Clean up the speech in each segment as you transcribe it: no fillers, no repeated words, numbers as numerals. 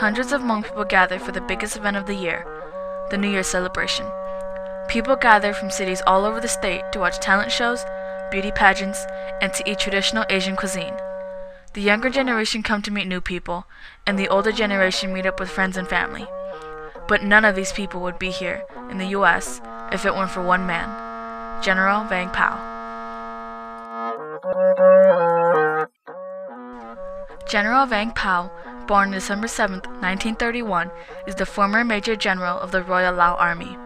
hundreds of Hmong people gather for the biggest event of the year, the New Year celebration. People gather from cities all over the state to watch talent shows, beauty pageants, and to eat traditional Asian cuisine. The younger generation come to meet new people, and the older generation meet up with friends and family. But none of these people would be here, in the US, if it weren't for one man, General Vang Pao. General Vang Pao, born December 7, 1931, is the former Major General of the Royal Lao Army.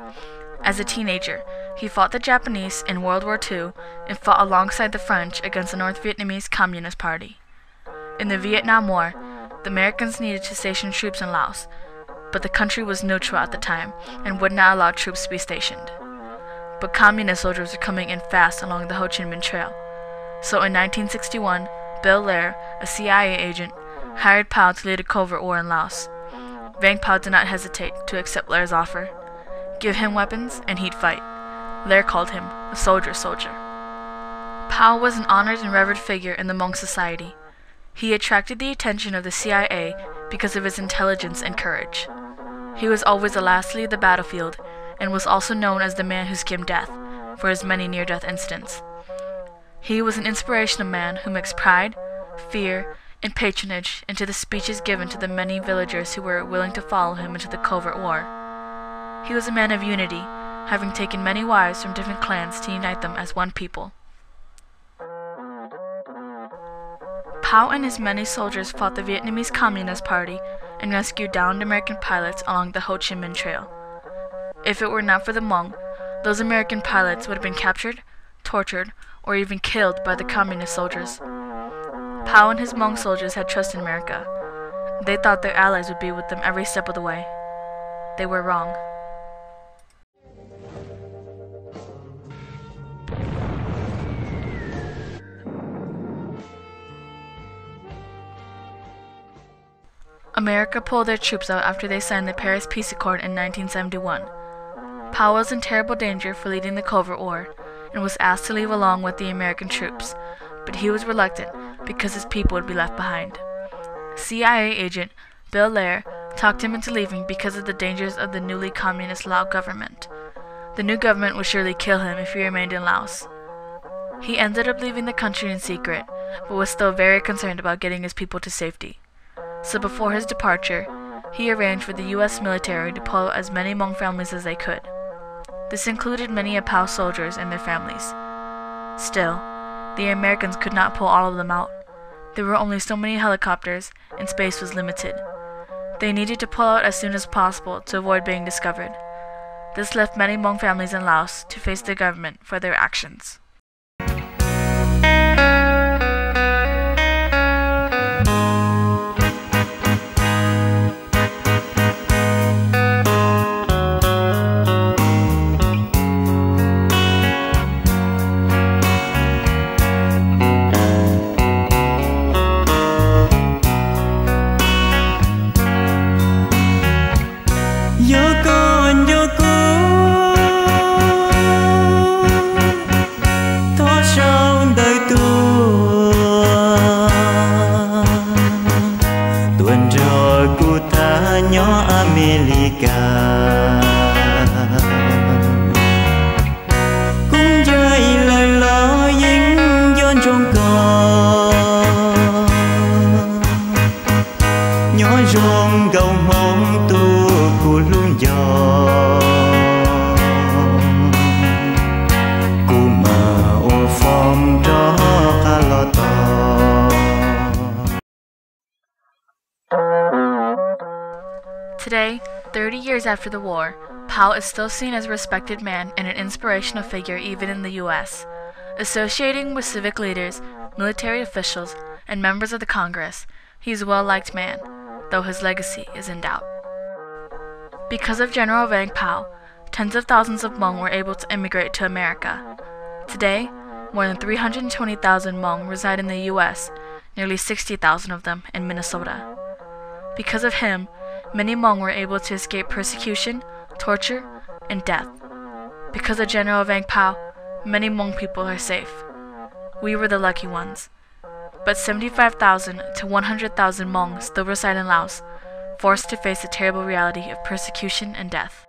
As a teenager, he fought the Japanese in World War II and fought alongside the French against the North Vietnamese Communist Party. In the Vietnam War, the Americans needed to station troops in Laos, but the country was neutral at the time and would not allow troops to be stationed. But communist soldiers were coming in fast along the Ho Chi Minh Trail. So in 1961, Bill Lair, a CIA agent, hired Pao to lead a covert war in Laos. Vang Pao did not hesitate to accept Lair's offer. Give him weapons and he'd fight. Lair called him a soldier's soldier. Pao was an honored and revered figure in the Hmong society. He attracted the attention of the CIA because of his intelligence and courage. He was always the last to leave the battlefield and was also known as the man who skimmed death for his many near-death incidents. He was an inspirational man who mixed pride, fear, and patronage into the speeches given to the many villagers who were willing to follow him into the covert war. He was a man of unity, having taken many wives from different clans to unite them as one people. Pao and his many soldiers fought the Vietnamese Communist Party and rescued downed American pilots along the Ho Chi Minh Trail. If it were not for the Hmong, those American pilots would have been captured, tortured, or even killed by the communist soldiers. Pao and his Hmong soldiers had trust in America. They thought their allies would be with them every step of the way. They were wrong. America pulled their troops out after they signed the Paris Peace Accord in 1971. Pao was in terrible danger for leading the covert war and was asked to leave along with the American troops, but he was reluctant because his people would be left behind. CIA agent Bill Lair talked him into leaving because of the dangers of the newly communist Lao government. The new government would surely kill him if he remained in Laos. He ended up leaving the country in secret, but was still very concerned about getting his people to safety. So before his departure, he arranged for the U.S. military to pull out as many Hmong families as they could. This included many of Pao's soldiers and their families. Still, the Americans could not pull all of them out. There were only so many helicopters, and space was limited. They needed to pull out as soon as possible to avoid being discovered. This left many Hmong families in Laos to face the government for their actions. Today, 30 years after the war, Pao is still seen as a respected man and an inspirational figure even in the U.S. Associating with civic leaders, military officials, and members of the Congress, he is a well-liked man, though his legacy is in doubt. Because of General Vang Pao, tens of thousands of Hmong were able to immigrate to America. Today, more than 320,000 Hmong reside in the U.S., nearly 60,000 of them in Minnesota. Because of him, many Hmong were able to escape persecution, torture, and death. Because of General Vang Pao, many Hmong people are safe. We were the lucky ones. But 75,000 to 100,000 Hmong still reside in Laos, forced to face the terrible reality of persecution and death.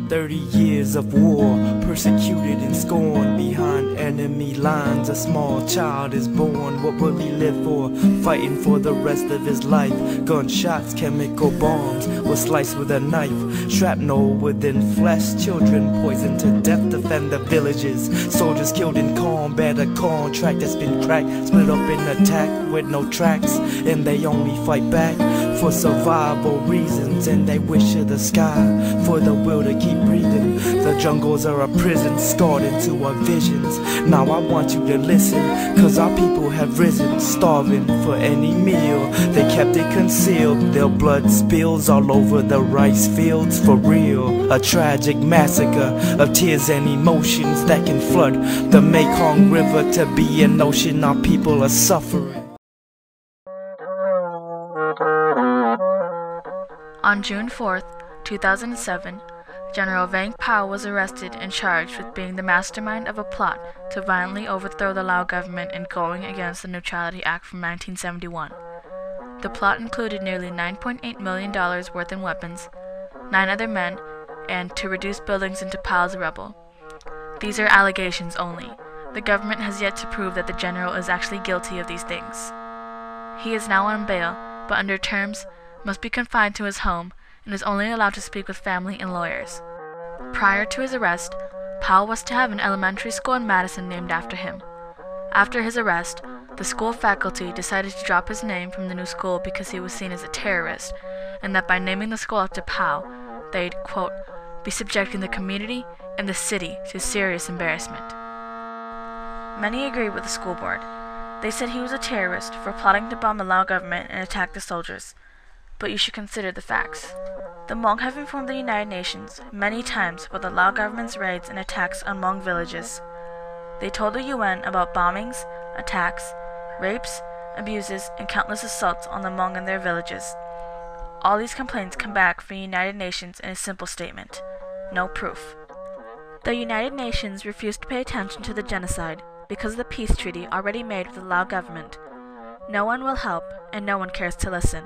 30 years of war, persecuted and scorned. Behind enemy lines, a small child is born. What will he live for? Fighting for the rest of his life. Gunshots, chemical bombs will slice with a knife. Shrapnel within flesh, children poisoned to death. Defend the villages, soldiers killed in combat. A contract that's been cracked, split up in attack with no tracks. And they only fight back for survival reasons. And they wish to the sky for the will to keep breathing. The jungles are a prison, scarred into our visions. Now I want you to listen, cause our people have risen, starving for any meal. They kept it concealed, their blood spills all over the rice fields. For real, a tragic massacre of tears and emotions that can flood the Mekong River to be an ocean. Our people are suffering. On June 4th, 2007, General Vang Pao was arrested and charged with being the mastermind of a plot to violently overthrow the Lao government and going against the Neutrality Act from 1971. The plot included nearly $9.8 million worth in weapons, 9 other men, and to reduce buildings into piles of rubble. These are allegations only. The government has yet to prove that the general is actually guilty of these things. He is now on bail, but under terms must be confined to his home and is only allowed to speak with family and lawyers. Prior to his arrest, Pao was to have an elementary school in Madison named after him. After his arrest, the school faculty decided to drop his name from the new school because he was seen as a terrorist, and that by naming the school after Pao, they'd, quote, be subjecting the community and the city to serious embarrassment. Many agreed with the school board. They said he was a terrorist for plotting to bomb the Lao government and attack the soldiers. But you should consider the facts. The Hmong have informed the United Nations many times about the Lao government's raids and attacks on Hmong villages. They told the UN about bombings, attacks, rapes, abuses, and countless assaults on the Hmong and their villages. All these complaints come back from the United Nations in a simple statement: no proof. The United Nations refused to pay attention to the genocide because of the peace treaty already made with the Lao government. No one will help, and no one cares to listen.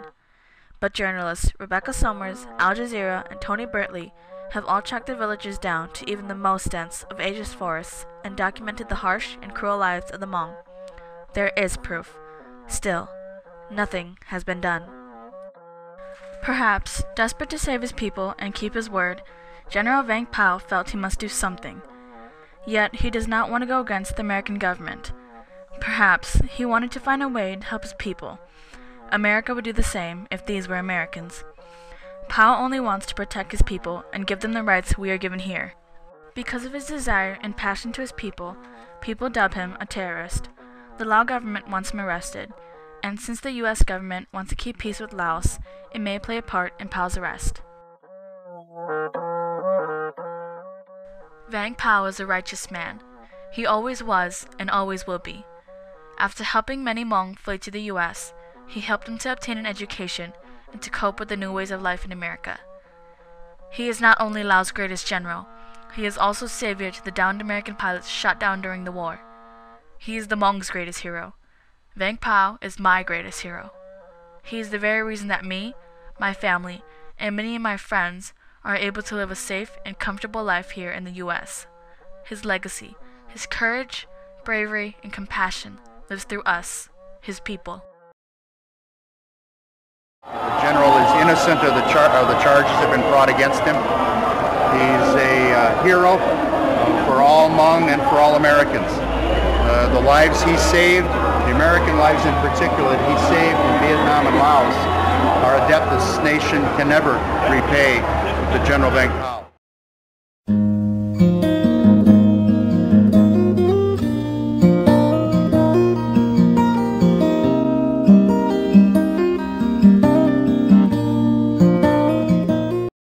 But journalists Rebecca Somers, Al Jazeera, and Tony Bertley have all tracked the villagers down to even the most dense of Asia's forests and documented the harsh and cruel lives of the Hmong. There is proof. Still, nothing has been done. Perhaps, desperate to save his people and keep his word, General Vang Pao felt he must do something. Yet he does not want to go against the American government. Perhaps he wanted to find a way to help his people. America would do the same if these were Americans. Pao only wants to protect his people and give them the rights we are given here. Because of his desire and passion to his people, people dub him a terrorist. The Lao government wants him arrested, and since the US government wants to keep peace with Laos, it may play a part in Pao's arrest. Vang Pao is a righteous man. He always was and always will be. After helping many Hmong flee to the US, he helped them to obtain an education and to cope with the new ways of life in America. He is not only Lao's greatest general, he is also savior to the downed American pilots shot down during the war. He is the Hmong's greatest hero. Vang Pao is my greatest hero. He is the very reason that me, my family, and many of my friends are able to live a safe and comfortable life here in the US. His legacy, his courage, bravery, and compassion lives through us, his people. The general is innocent of the charges that have been brought against him. He's a hero for all Hmong and for all Americans. The lives he saved, the American lives in particular, that he saved in Vietnam and Laos, are a debt this nation can never repay to General Vang Pao.